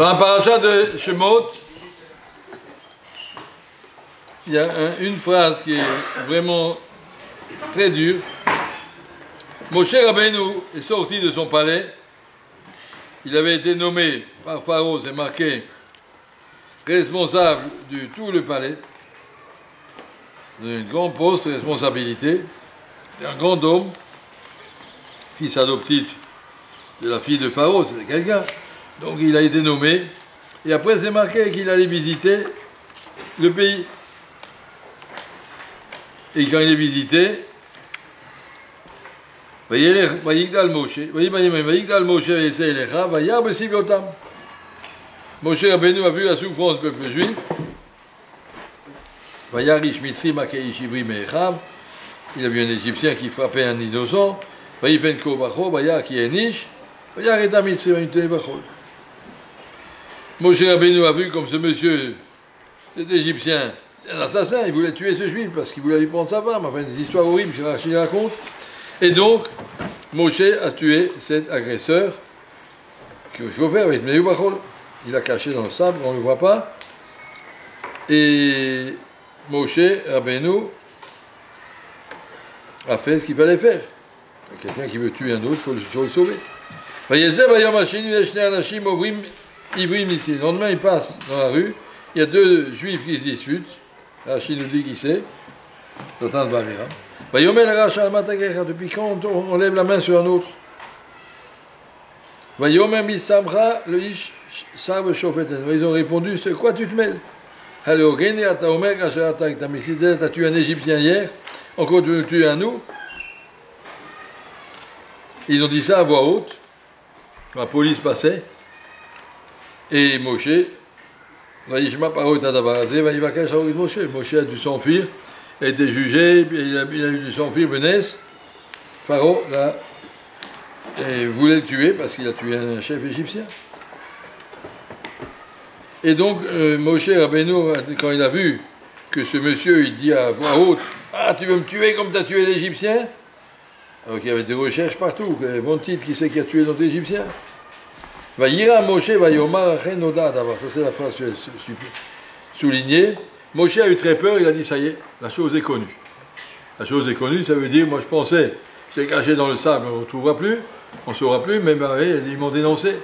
Dans la paracha de Shemot, il y a une phrase qui est vraiment très dure. Moshe Rabbeinu est sorti de son palais. Il avait été nommé par Pharaon, c'est marqué, responsable de tout le palais, d'un grand poste de responsabilité, un grand homme, fils adoptif de la fille de Pharaon, c'était quelqu'un. Donc il a été nommé, et après c'est marqué qu'il allait visiter le pays. Et quand il est visité, Moshe Rabbeinu a vu la souffrance du peuple juif. Il a vu un Égyptien qui frappait un innocent. Moshe Rabbeinu a vu comme ce monsieur, cet Égyptien, c'est un assassin, il voulait tuer ce juif parce qu'il voulait lui prendre sa femme, enfin des histoires horribles que Rachid raconte. Et donc, Moshe a tué cet agresseur, qu'il faut faire avec Meyu Bachol. Il l'a caché dans le sable, on ne le voit pas. Et Moshe Rabbeinu a fait ce qu'il fallait faire. Quelqu'un qui veut tuer un autre, il faut le sauver. Le lendemain, il passe dans la rue, il y a deux juifs qui se disputent. Rachid nous dit qui c'est. Depuis quand on lève la main sur un autre? Ils ont répondu, c'est quoi tu te mêles? Tu as tué un Égyptien hier, encore tu veux tuer un nous? Ils ont dit ça à voix haute. La police passait. Et Moshe, Moshe a dû s'enfuir, il a été jugé, il a dû s'enfuir, Benès. Pharaon voulait le tuer parce qu'il a tué un chef égyptien. Et donc, Moshe Rabbeinu, quand il a vu que ce monsieur, il dit à voix haute, « Ah, tu veux me tuer comme tu as tué l'Égyptien ?» Alors qu'il y avait des recherches partout. Bon titre, qui c'est qui a tué notre Égyptien? Va Yira Moshe va Yomar Chenoda d'abord. Ça, c'est la phrase soulignée. Moshe a eu très peur, il a dit, ça y est, la chose est connue. La chose est connue, ça veut dire, moi je pensais, je l'ai caché dans le sable, on ne retrouvera plus, on ne saura plus, mais ils m'ont dénoncé.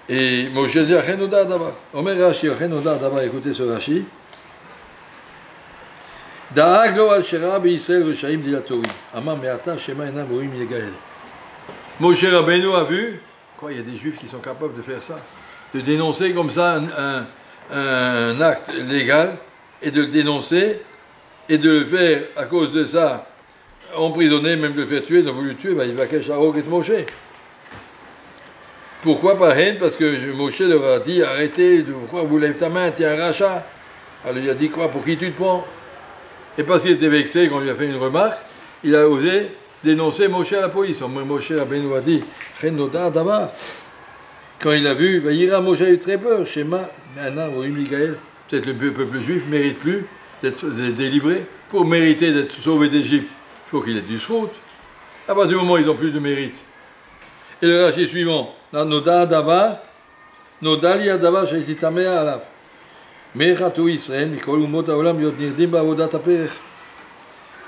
Et Moshe dit, Chenoda d'abord. Omer Rashi, Chenoda d'abord, écoutez ce Rashi. Da'aglo al-shera b'Yisrael reshaim dilatorim. Amar me'ata shema enam roim yegael. Moshe Rabbeinu a vu, quoi, il y a des juifs qui sont capables de faire ça, de dénoncer comme ça un acte légal, et de le dénoncer, et de le faire, à cause de ça, emprisonner, même de le faire tuer, ils ont voulu le tuer, il va cacher Harok et Moshe. Pourquoi par haine? Parce que Moshe leur a dit, arrêtez, pourquoi vous lèvez ta main, tu es un rachat. Alors il a dit quoi, pour qui tu te prends? Et parce qu'il était vexé, quand on lui a fait une remarque, il a osé dénoncer Moshe à la police. Moshe Rabbeinu a dit, quand il a vu, Moshe a eu très peur, Shema, peut-être le peuple juif ne mérite plus d'être délivré. Pour mériter d'être sauvé d'Égypte, il faut qu'il ait du srout. À partir du moment où ils n'ont plus de mérite. Et le rachis suivant, Noda Davar, Nodali Adavar, Shaititamea Alav.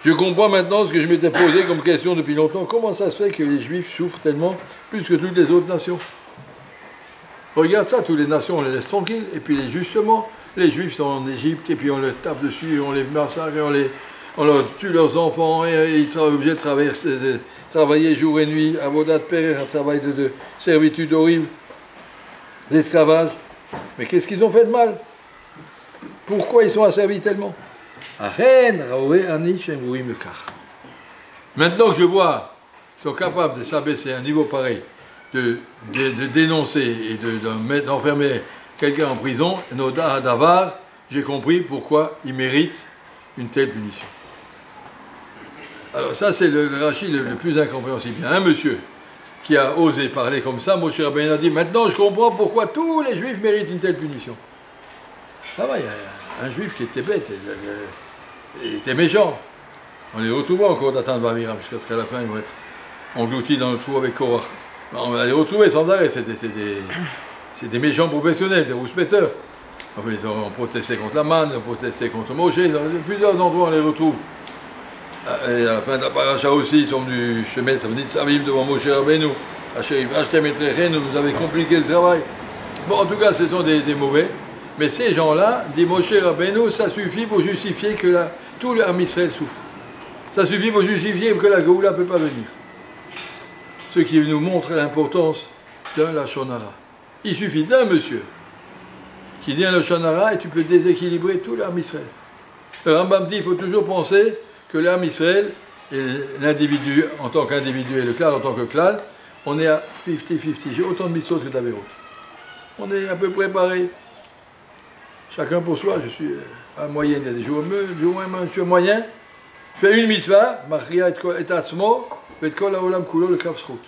Je comprends maintenant ce que je m'étais posé comme question depuis longtemps. Comment ça se fait que les Juifs souffrent tellement plus que toutes les autres nations? Regarde ça, toutes les nations, on les laisse tranquilles. Et puis justement, les Juifs sont en Égypte, et puis on les tape dessus, on les massacre, on leur tue leurs enfants, et ils sont obligés de travailler jour et nuit, à Avodat Pereh, un travail de servitude horrible, d'esclavage. Mais qu'est-ce qu'ils ont fait de mal? Pourquoi ils sont asservis tellement? Maintenant que je vois qu'ils sont capables de s'abaisser à un niveau pareil, de dénoncer et d'enfermer quelqu'un en prison, Noda Hadavar, j'ai compris pourquoi ils méritent une telle punition. Alors ça c'est le rachis le plus incompréhensible. Un monsieur qui a osé parler comme ça, Moshe Rabbeinu a dit, maintenant je comprends pourquoi tous les Juifs méritent une telle punition. Ah ouais, il y a un juif qui était bête, il était méchant. On les retrouvera encore d'atteindre Bamiram jusqu'à ce qu'à la fin ils vont être engloutis dans le trou avec Korach. On va les retrouver sans arrêt, c'est des méchants professionnels, des rouspéteurs. Enfin, ils ont protesté contre la manne, ils ont protesté contre Moshe, dans plusieurs endroits on les retrouve. Et à la fin de la paracha aussi, ils sont venus se mettre, ça veut dire, Savim devant Moshe Rabbeinu. Vous avez compliqué le travail. Bon, en tout cas, ce sont des mauvais. Mais ces gens-là, dit Moshe Rabbeinu, ça suffit pour justifier que tout le Ham Israël souffre. Ça suffit pour justifier que la Géoula ne peut pas venir. Ce qui nous montre l'importance d'un Lachon Hara. Il suffit d'un monsieur qui dit un Lachon Hara et tu peux déséquilibrer tout le Ham Israël. Le Rambam dit qu'il faut toujours penser que le Ham Israël et l'individu en tant qu'individu et le klal en tant que klal, on est à 50-50. J'ai autant de mitzvot que d'Averot. On est à peu près pareil. Chacun pour soi. Je suis à moyenne. Il y a des jours je suis moyen. Je fais une mitzvah, Machria et Atzmo, et Kol Haolam Kulo le Kafsrout.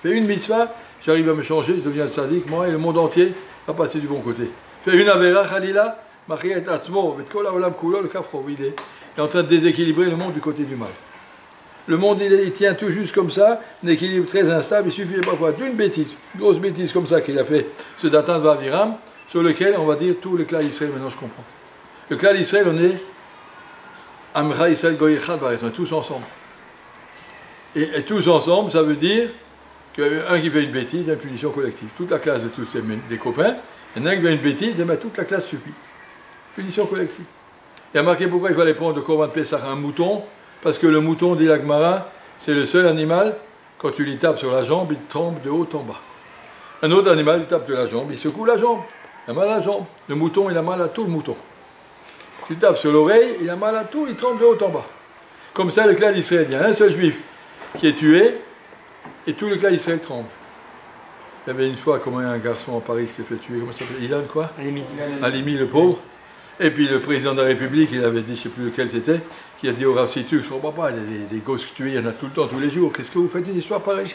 Je fais une mitzvah, j'arrive à me changer, je deviens le sadique, moi et le monde entier va passer du bon côté. Je fais une Avera, Khalila, Machria et Atzmo, et Kol Haolam Kulo le Kafsrout. Il est en train de déséquilibrer le monde du côté du mal. Le monde, il tient tout juste comme ça, un équilibre très instable, il suffit parfois d'une bêtise, une grosse bêtise comme ça qu'il a fait, ce Datan de Vaviram, sur lequel on va dire tout le clan Israël, maintenant je comprends. Le clan Israël, on est Amcha Israël Goy Echad, on est tous ensemble. Et tous ensemble, ça veut dire qu'un qui fait une bêtise, il y a une punition collective. Toute la classe de tous des copains, il y en a un qui fait une bêtise, et bien toute la classe subit. Punition collective. Il y a marqué pourquoi il fallait prendre de Korban Pesach un mouton, parce que le mouton, dit la Gemara, c'est le seul animal, quand tu lui tapes sur la jambe, il tremble de haut en bas. Un autre animal, il tape de la jambe, il secoue la jambe, il a mal à la jambe. Le mouton, il a mal à tout le mouton. Tu tapes sur l'oreille, il a mal à tout, il tremble de haut en bas. Comme ça, le clan d'Israël, il y a un seul juif qui est tué, et tout le clan d'Israël tremble. Il y avait une fois, comme un garçon en Paris qui s'est fait tuer, comment ça s'appelle? Ilan quoi? Halimi, le pauvre. Et puis le président de la République, il avait dit, je ne sais plus lequel c'était, qui a dit au Rav Situk, je ne comprends pas, il y a des gosses tués, il y en a tout le temps, tous les jours, qu'est-ce que vous faites une histoire pareille?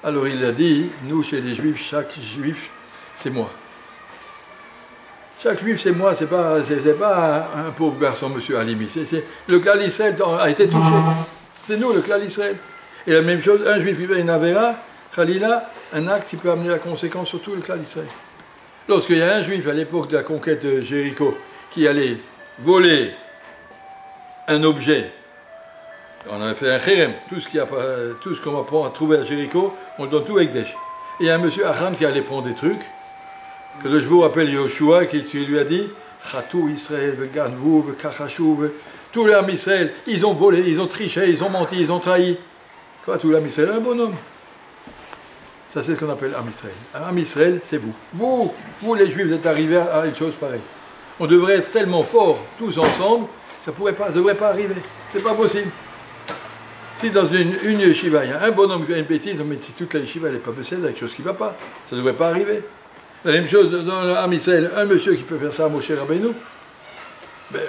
Alors il a dit, nous chez les juifs, chaque juif, c'est moi. Chaque juif, c'est moi, c'est pas un pauvre garçon, monsieur Halimi. Le clan d'Israël a été touché. C'est nous, le clan d'Israël. Et la même chose, un juif, il fait une avéra, Khalila, un acte qui peut amener la conséquence sur tout le clan d'Israël. Lorsqu'il y a un juif à l'époque de la conquête de Jéricho qui allait voler un objet, on avait fait un chérem, tout ce qu'on va trouver à Jéricho, on le donne tout avec des. Et il y a un monsieur Achan qui allait prendre des trucs, que je vous rappelle Yoshua, qui lui a dit Chatou Israël, Ganvou, Kachachou, tout l'âme Israël, ils ont volé, ils ont triché, ils ont menti, ils ont trahi. Quoi, tout l'âme Israël, un bonhomme. Ça, c'est ce qu'on appelle Am Israël. Am Israël, c'est vous. Vous, les Juifs, vous êtes arrivés à une chose pareille. On devrait être tellement forts, tous ensemble, ça ne devrait pas arriver. C'est pas possible. Si dans une yeshiva, il y a un bonhomme qui fait une bêtise, mais si toute la yeshiva n'est pas possède, il y a quelque chose qui ne va pas. Ça ne devrait pas arriver. La même chose dans l'Am Israël, un monsieur qui peut faire ça à Moshe Rabbeinu, ben,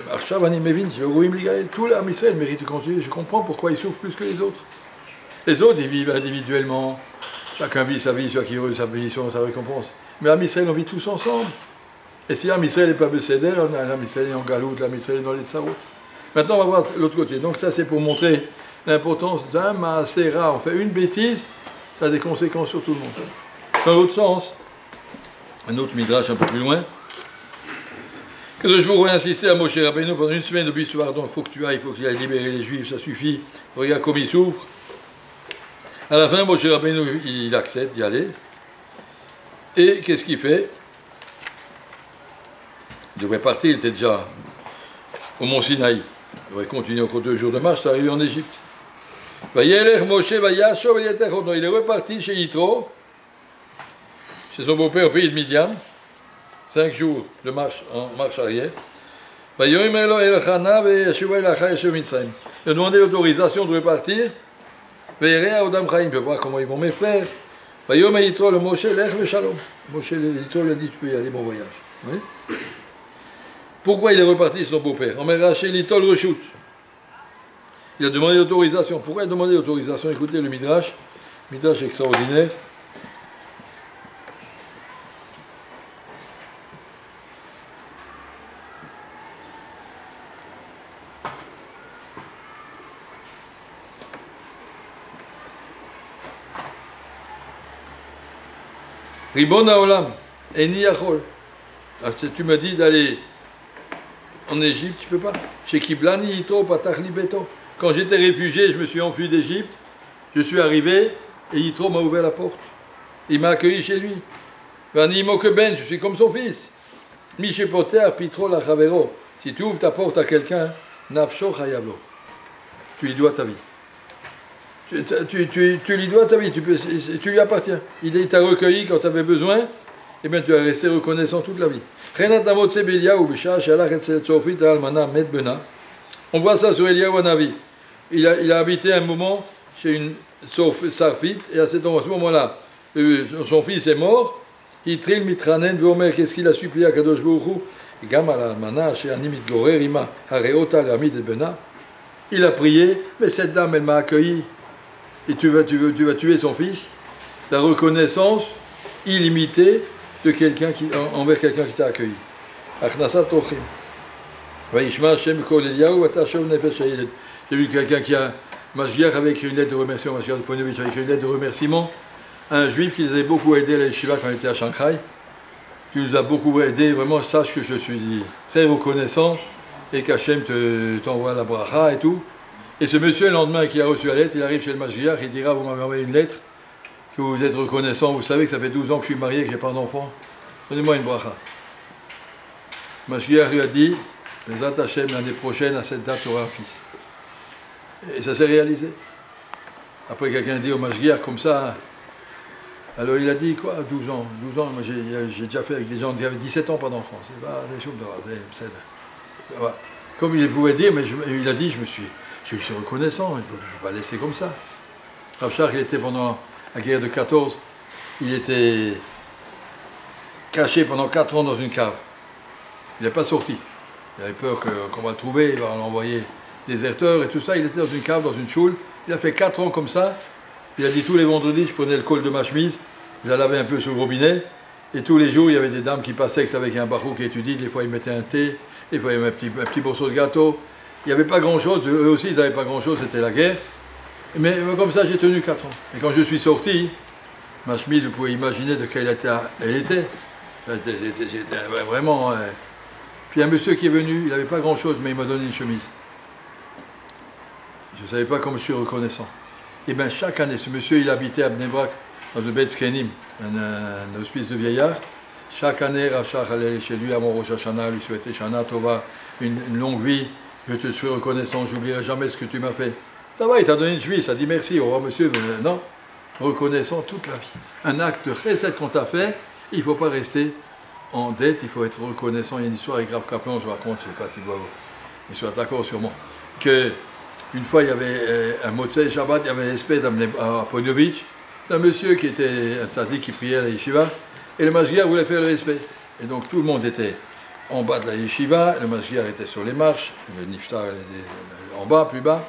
tout l'Am Israël mérite de continuer. Je comprends pourquoi il souffre plus que les autres. Les autres, ils vivent individuellement. Chacun vit sa vie, soit qui veut sa bénédiction, sa récompense. Mais l'Am Israël, on vit tous ensemble. Et si l'Am Israël n'est pas Besséder, l'Am Israël est en Galoute, l'Am Israël est dans les Tsarout. Maintenant, on va voir l'autre côté. Donc ça, c'est pour montrer l'importance d'un Maasera. On fait une bêtise, ça a des conséquences sur tout le monde. Dans l'autre sens, un autre midrash un peu plus loin, que je pourrais insister à Moshe Rabbeinu pendant une semaine de soir, donc il faut que tu ailles, il faut qu'il aille libérer les Juifs, ça suffit. Regarde comme il souffre. À la fin, Moshe Rabbeinu, il accepte d'y aller. Et qu'est-ce qu'il fait? Il devrait partir, il était déjà au mont Sinaï. Il devrait continuer encore 2 jours de marche, ça arrive en Égypte. Il est reparti chez Yitro, chez son beau-père au pays de Midian, 5 jours de marche en marche arrière. Il a demandé l'autorisation de repartir. Il peut voir comment ils vont mes frères. Le Moshe lui a dit, tu peux y aller, bon voyage. Oui? Pourquoi il est reparti son beau-père? Il a demandé l'autorisation. Pourquoi il a demandé l'autorisation? Écoutez le Midrash extraordinaire. Ribon Haolam, Eni Yachol. Tu me dis d'aller en Égypte, tu peux pas. Chez Kiblani Ito, Patach Libeto. Quand j'étais réfugié, je me suis enfui d'Égypte, je suis arrivé et Yitro m'a ouvert la porte. Il m'a accueilli chez lui. Vani Mokeben, je suis comme son fils. Mishepoter, Pitro Lachavero. Si tu ouvres ta porte à quelqu'un, Nafsho Chayavlo. Tu lui dois ta vie. Tu lui dois ta vie, tu lui appartiens. Il t'a recueilli quand tu avais besoin, et bien tu as resté reconnaissant toute la vie. On voit ça sur Eliyahu Hanavi. Il a habité un moment chez une Sarfite, et à ce moment-là, son fils est mort. Yitril mitranen vomer, qu'est-ce qu'il a supplié à Kadosh Baruch Hu? Il a prié, mais cette dame, elle m'a accueilli. Et tu vas tuer son fils. La reconnaissance illimitée de quelqu'un envers quelqu'un qui t'a accueilli. J'ai vu quelqu'un qui a Mashgiach avec une lettre de remerciement, Mashgiach de Ponovitch avec une lettre de remerciement, un juif qui les avait beaucoup aidés à la yeshiva quand il était à Shanghai. Tu nous as beaucoup aidés, vraiment sache que je suis très reconnaissant et qu'Hachem t'envoie la bracha et tout. Et ce monsieur, le lendemain, qui a reçu la lettre, il arrive chez le Mashgiach, il dira, vous m'avez envoyé une lettre, que vous êtes reconnaissant, vous savez que ça fait 12 ans que je suis marié, que je n'ai pas d'enfant, donnez-moi une bracha. Le Mashgiach lui a dit, Bezrat Hachem, l'année prochaine, à cette date, tu auras un fils. Et ça s'est réalisé. Après, quelqu'un dit au Mashgiach comme ça, alors il a dit, quoi, 12 ans, moi j'ai déjà fait avec des gens qui avaient 17 ans, pas d'enfant. Comme il pouvait dire, mais il a dit, je suis reconnaissant, je ne peux pas laisser comme ça. Rav Shach, il était pendant la guerre de 14, il était caché pendant 4 ans dans une cave. Il n'est pas sorti. Il avait peur qu'on va le trouver, il va l'envoyer déserteur et tout ça. Il était dans une cave, dans une choule. Il a fait 4 ans comme ça. Il a dit tous les vendredis, je prenais le col de ma chemise, je la lavais un peu sur le robinet, et tous les jours, il y avait des dames qui passaient avec un barou qui étudie. Des fois, ils mettaient un thé, des fois, il y avait un petit morceau de gâteau. Il n'y avait pas grand-chose, eux aussi, ils n'avaient pas grand-chose, c'était la guerre. Mais comme ça, j'ai tenu 4 ans. Et quand je suis sorti, ma chemise, vous pouvez imaginer de quelle état elle était. J'étais vraiment... Puis un monsieur qui est venu, il n'avait pas grand-chose, mais il m'a donné une chemise. Je ne savais pas comment je suis reconnaissant. Et bien chaque année, ce monsieur, il habitait à Bnei Brak, dans le Beit Zkenim, un hospice de vieillards. Chaque année, Rav Shach allait chez lui à mon Rosh Hashanah, lui souhaitait Shana Tova, une longue vie. Je te suis reconnaissant, j'oublierai jamais ce que tu m'as fait. Ça va, il t'a donné une chemise, ça dit merci, au revoir monsieur, mais non. Reconnaissant toute la vie. Un acte de chesed qu'on t'a fait, il ne faut pas rester en dette, il faut être reconnaissant. Il y a une histoire avec Rav Kaplan, je raconte, je ne sais pas s'il doit il soit d'accord sûrement. Une fois, il y avait un Motzei Shabbat, il y avait un espèce à Ponovitch, d'un monsieur qui était un tzaddik qui priait à la yeshiva, et le Mashgiach voulait faire le respect. Et donc tout le monde était en bas de la yeshiva, le Mashgiach était sur les marches, le niftar était en bas, plus bas.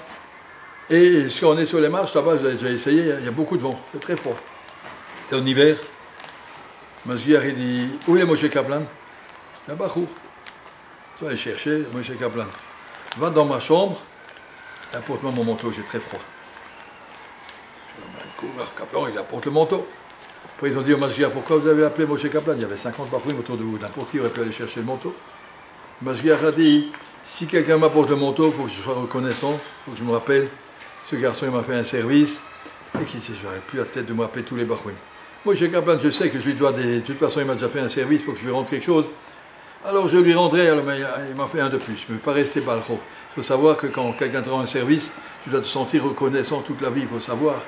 Et si on est sur les marches, là-bas, vous avez déjà essayé, il y a beaucoup de vent, il fait très froid. C'était en hiver. Le Mashgiach, il dit, où est le Moshe Kaplan? C'est un bachour. Tu vas aller chercher Moshe Kaplan. Va dans ma chambre, apporte-moi mon manteau, j'ai très froid. Je dis, Kaplan, il apporte le manteau. Après, ils ont dit au Mashgiach, pourquoi vous avez appelé Moshe Kaplan? Il y avait 50 bachourim autour de vous, n'importe qui aurait pu aller chercher le manteau. Le Mashgiach a dit, si quelqu'un m'apporte le manteau, il faut que je sois reconnaissant, il faut que je me rappelle, ce garçon il m'a fait un service, et qui sait, j'aurais plus la tête de me rappeler tous les bachourim. Moshe Kaplan, je sais que je lui dois de toute façon, il m'a déjà fait un service, il faut que je lui rende quelque chose. Alors je lui rendrai, mais il m'a fait un de plus, je ne veux pas rester balchof. Il faut savoir que quand quelqu'un te rend un service, tu dois te sentir reconnaissant toute la vie, il faut savoir.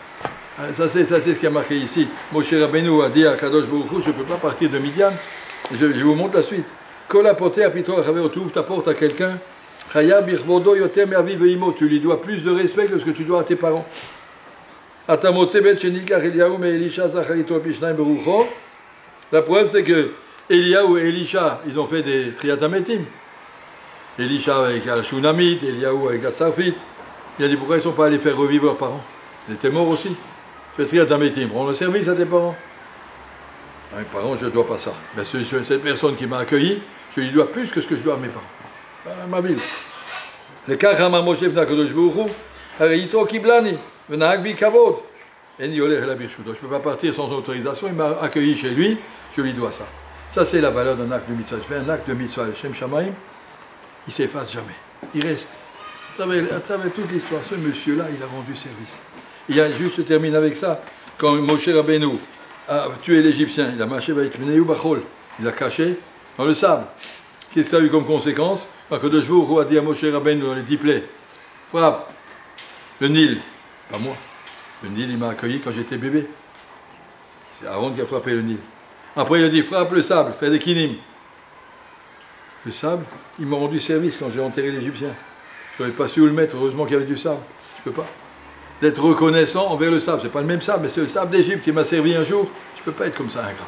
Ça c'est ce qui a marqué ici. Moshe Rabbeinu a dit à Kadosh Baruch Hu, je ne peux pas partir de Midian. Je vous montre la suite. Kol apoté à Pitro Achaveo, tu ouvres ta porte à quelqu'un, Chaya birvodo yoter me'aviv ve'imo, tu lui dois plus de respect que ce que tu dois à tes parents. Atamoté bet shenikach Eliyahu me'Elisha zacharito al-pishnaim berucho. La preuve c'est que Eliyahu et Elisha, ils ont fait des triatamétim. Elisha avec la Shunamite, Eliyahu avec la Sarfite. Il a dit pourquoi ils ne sont pas allés faire revivre leurs parents? Ils étaient morts aussi. Fais triatamétim, rends le service à tes parents. À mes parents, je ne dois pas ça. Mais cette personne qui m'a accueilli, je lui dois plus que ce que je dois à mes parents. Ma ville. Le Kachama Moshe V'na Kadosh Baruch Hu, Harayito Kiblani, V'nahag bi Kavod. En yoler la birchut. Donc je ne peux pas partir sans autorisation, il m'a accueilli chez lui, je lui dois ça. Ça, c'est la valeur d'un acte de mitzvah. Tu fais un acte de mitzvah, le Shem Shamaim, il ne s'efface jamais. Il reste. À travers toute l'histoire, ce monsieur-là, il a rendu service. Il a juste, je termine avec ça, quand Moshe Rabbeinu a tué l'Égyptien, il a marché avec Meneu Bachol, il l'a caché dans le sable. Qu'est-ce que ça a eu comme conséquence? Quand de Jvour a dit à Moshe Rabbeinu dans les 10 plaies, frappe le Nil, pas moi. Le Nil, il m'a accueilli quand j'étais bébé. C'est Aaron qui a frappé le Nil. Après, il a dit, frappe le sable, fais des kinim. Le sable, il m'a rendu service quand j'ai enterré l'Égyptien. Je n'avais pas su où le mettre, heureusement qu'il y avait du sable. Je ne peux pas. D'être reconnaissant envers le sable. Ce n'est pas le même sable, mais c'est le sable d'Égypte qui m'a servi un jour. Je ne peux pas être comme ça, ingrat.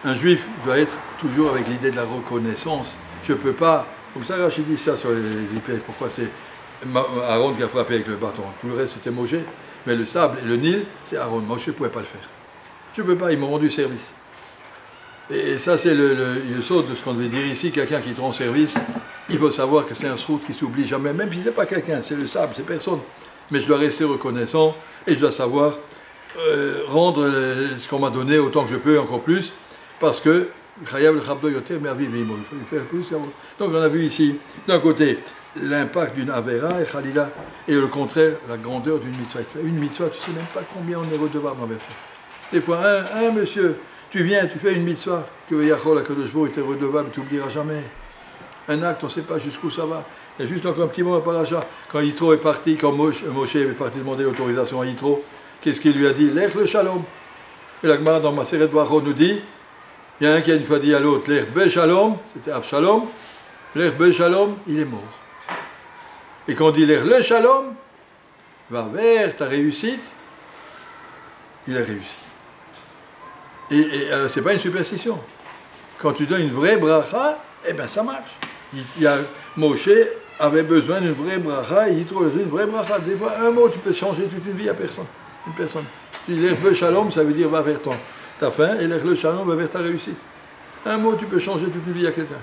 Un juif doit être toujours avec l'idée de la reconnaissance. Je ne peux pas. Comme ça, Rachid dit ça sur les plaies. Pourquoi c'est Aaron qui a frappé avec le bâton? Tout le reste, c'était Moshe. Mais le sable et le Nil, c'est Aaron. Moshe ne pouvait pas le faire. Je ne peux pas, ils m'ont rendu service. Et ça, c'est le saut de ce qu'on devait dire ici. Quelqu'un qui te rend service, il faut savoir que c'est un srout qui ne s'oublie jamais. Même si ce n'est pas quelqu'un, c'est le sable, c'est personne. Mais je dois rester reconnaissant et je dois savoir rendre ce qu'on m'a donné autant que je peux, encore plus. Parce que, il faut lui faire plus. Donc on a vu ici, d'un côté, l'impact d'une Avera et Khalila, et le contraire, la grandeur d'une mitzvah. Une mitzvah, tu ne sais même pas combien on est redevable envers toi. Des fois, monsieur, tu viens, tu fais une mitzvah, que Yachol HaKadosh Baruch Hu était redevable, tu n'oublieras jamais. Un acte, on ne sait pas jusqu'où ça va. Il y a juste encore un petit mot à Paracha. Quand Yitro est parti, quand Moshe est parti demander l'autorisation à Yitro, qu'est-ce qu'il lui a dit? Lech le shalom. Et la Gemara dans Maseret Brachot nous dit, il y a un qui a une fois dit à l'autre, Lech be shalom, c'était Avshalom, Lech be shalom, il est mort. Et quand on dit Lech le shalom, va vers ta réussite, il a réussi. Et ce n'est pas une superstition. Quand tu donnes une vraie bracha, eh bien ça marche. Moshe avait besoin d'une vraie bracha, et il trouve une vraie bracha. Des fois, un mot, tu peux changer toute une vie à personne. Une personne. Tu dis l'Erbe Shalom, ça veut dire va vers ta fin, et l'Erbe Shalom va vers ta réussite. Un mot, tu peux changer toute une vie à quelqu'un.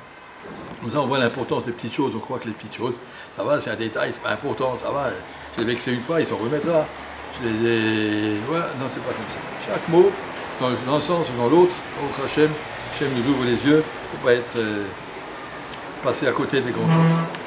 Comme ça, on voit l'importance des petites choses. On croit que les petites choses, ça va, c'est un détail, c'est pas important, ça va. Je l'ai vexé une fois, il s'en remettra. Ouais, non, c'est pas comme ça. Chaque mot, dans un sens ou dans l'autre, au Hachem, Hachem nous ouvre les yeux pour ne pas être passé à côté des grandes choses.